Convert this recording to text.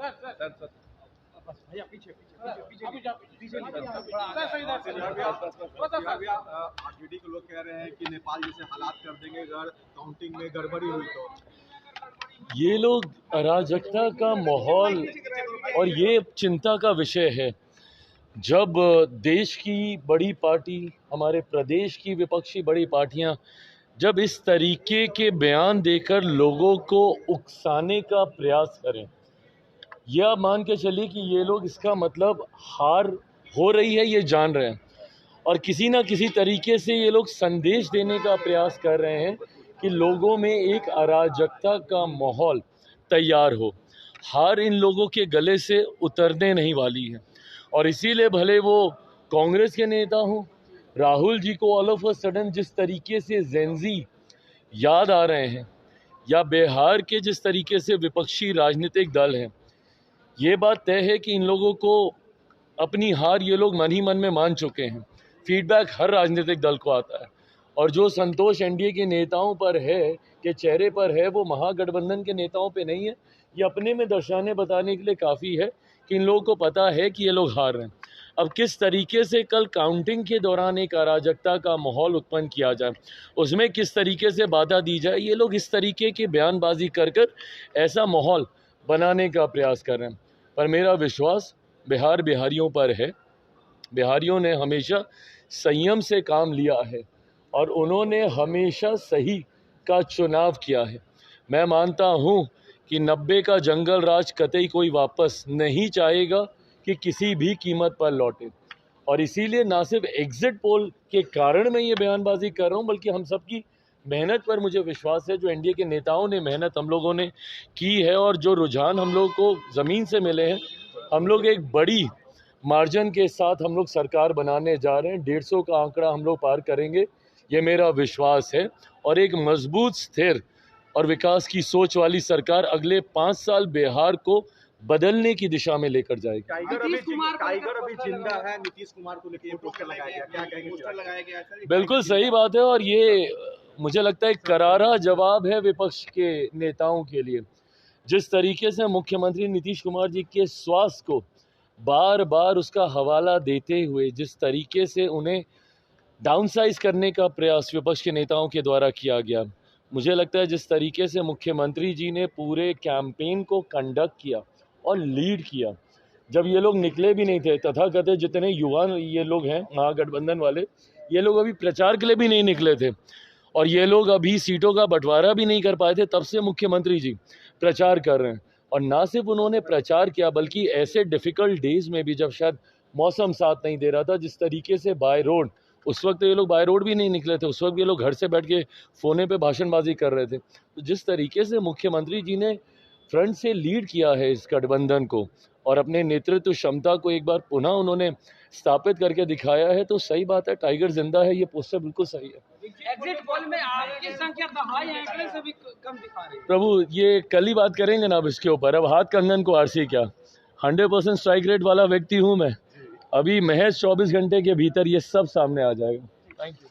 भैया पीछे आरजेडी के लोग कह रहे हैं कि नेपाल जैसे हालात कर देंगे अगर काउंटिंग में गड़बड़ी हुई तो। ये लोग अराजकता का माहौल और ये चिंता का विषय है। जब देश की बड़ी पार्टी, हमारे प्रदेश की विपक्षी बड़ी पार्टियां जब इस तरीके के बयान देकर लोगों को उकसाने का प्रयास करें, यह आप मान के चलिए कि ये लोग इसका मतलब हार हो रही है ये जान रहे हैं और किसी ना किसी तरीके से ये लोग संदेश देने का प्रयास कर रहे हैं कि लोगों में एक अराजकता का माहौल तैयार हो। हार इन लोगों के गले से उतरने नहीं वाली है और इसीलिए भले वो कांग्रेस के नेता हों, राहुल जी को ऑल ऑफ अ सडन जिस तरीके से जेनजी याद आ रहे हैं या बिहार के जिस तरीके से विपक्षी राजनीतिक दल हैं, ये बात तय है कि इन लोगों को अपनी हार ये लोग मन ही मन में मान चुके हैं। फीडबैक हर राजनीतिक दल को आता है और जो संतोष एनडीए के नेताओं पर है, के चेहरे पर है, वो महागठबंधन के नेताओं पे नहीं है। ये अपने में दर्शाने बताने के लिए काफ़ी है कि इन लोगों को पता है कि ये लोग हार रहे हैं। अब किस तरीके से कल काउंटिंग के दौरान एक अराजकता का माहौल उत्पन्न किया जाए, उसमें किस तरीके से बाधा दी जाए, ये लोग इस तरीके की बयानबाजी कर ऐसा माहौल बनाने का प्रयास कर रहे हैं। पर मेरा विश्वास बिहारियों पर है। बिहारियों ने हमेशा संयम से काम लिया है और उन्होंने हमेशा सही का चुनाव किया है। मैं मानता हूँ कि 90 का जंगल राज कतई कोई वापस नहीं चाहेगा कि किसी भी कीमत पर लौटे और इसीलिए ना सिर्फ एग्जिट पोल के कारण मैं ये बयानबाजी कर रहा हूँ, बल्कि हम सबकी मेहनत पर मुझे विश्वास है। जो एनडीए के नेताओं ने मेहनत हम लोगों ने की है और जो रुझान हम लोग को ज़मीन से मिले हैं, हम लोग एक बड़ी मार्जिन के साथ हम लोग सरकार बनाने जा रहे हैं। 150 का आंकड़ा हम लोग पार करेंगे, ये मेरा विश्वास है। और एक मजबूत, स्थिर और विकास की सोच वाली सरकार अगले 5 साल बिहार को बदलने की दिशा में लेकर जाएगी। टाइगर अभी जिंदा है। नीतीश कुमार को लेकर पोस्टर लगाया गया, क्या कहेंगे? पोस्टर लगाया गया। बिल्कुल सही बात है और ये मुझे लगता है करारा जवाब है विपक्ष के नेताओं के लिए। जिस तरीके से मुख्यमंत्री नीतीश कुमार जी के स्वास्थ्य को बार बार उसका हवाला देते हुए जिस तरीके से उन्हें डाउनसाइज करने का प्रयास विपक्ष के नेताओं के द्वारा किया गया, मुझे लगता है जिस तरीके से मुख्यमंत्री जी ने पूरे कैंपेन को कंडक्ट किया और लीड किया, जब ये लोग निकले भी नहीं थे, तथाकथित जितने युवा ये लोग हैं महागठबंधन वाले, ये लोग अभी प्रचार के लिए भी नहीं निकले थे और ये लोग अभी सीटों का बंटवारा भी नहीं कर पाए थे, तब से मुख्यमंत्री जी प्रचार कर रहे हैं। और ना सिर्फ उन्होंने प्रचार किया, बल्कि ऐसे डिफ़िकल्ट डेज में भी जब शायद मौसम साथ नहीं दे रहा था, जिस तरीके से बाय रोड, उस वक्त ये लोग बाय रोड भी नहीं निकले थे, उस वक्त ये लोग घर से बैठ के फ़ोने पे भाषणबाजी कर रहे थे। तो जिस तरीके से मुख्यमंत्री जी ने फ्रंट से लीड किया है इस गठबंधन को और अपने नेतृत्व क्षमता को एक बार पुनः उन्होंने स्थापित करके दिखाया है, तो सही बात है, टाइगर जिंदा है, ये पोस्टर बिल्कुल सही है। एग्जिट पोल में आपकी संख्या दहाई आंकड़े से भी कम दिखा रही है। प्रभु, ये कल ही बात करेंगे ना अब इसके ऊपर। अब हाथ कंगन को आरसी क्या, 100% स्ट्राइक रेट वाला व्यक्ति हूँ मैं। अभी महज 24 घंटे के भीतर ये सब सामने आ जाएगा। Thank you.